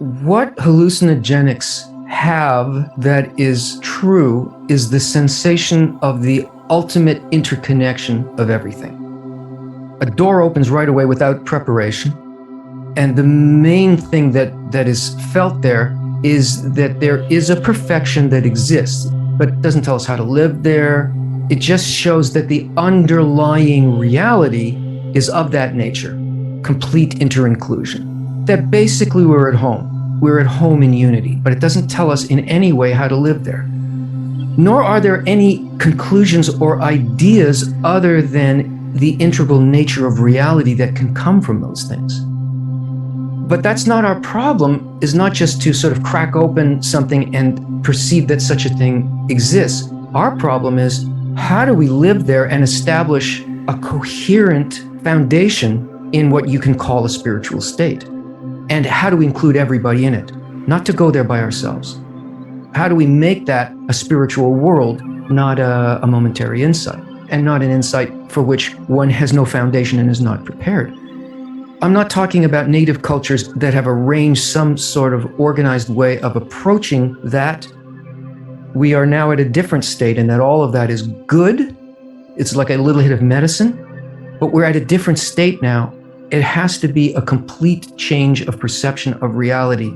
What hallucinogenics have that is true is the sensation of the ultimate interconnection of everything. A door opens right away without preparation. And the main thing that is felt there is that there is a perfection that exists, but it doesn't tell us how to live there. It just shows that the underlying reality is of that nature, complete inter-inclusion. That basically we're at home. We're at home in unity, but it doesn't tell us in any way how to live there. Nor are there any conclusions or ideas other than the integral nature of reality that can come from those things. But that's not our problem, is not just to sort of crack open something and perceive that such a thing exists. Our problem is, how do we live there and establish a coherent foundation in what you can call a spiritual state? And how do we include everybody in it? Not to go there by ourselves. How do we make that a spiritual world, not a momentary insight, and not an insight for which one has no foundation and is not prepared? I'm not talking about native cultures that have arranged some sort of organized way of approaching that. We are now at a different state, and that all of that is good. It's like a little hit of medicine, but we're at a different state now. It has to be a complete change of perception of reality.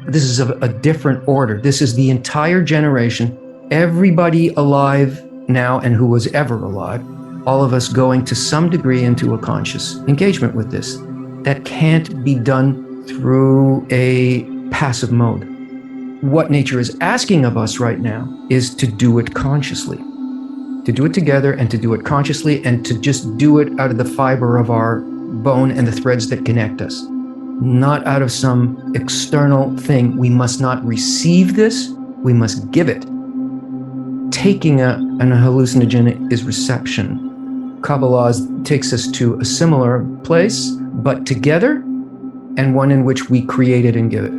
This is of a different order. This is the entire generation, everybody alive now and who was ever alive, all of us going to some degree into a conscious engagement with this. That can't be done through a passive mode. What nature is asking of us right now is to do it consciously, to do it together and to do it consciously, and to just do it out of the fiber of our bone and the threads that connect us, not out of some external thing. We must not receive this, we must give it. Taking an hallucinogenic is reception. Kabbalah takes us to a similar place, but together, and one in which we create it and give it.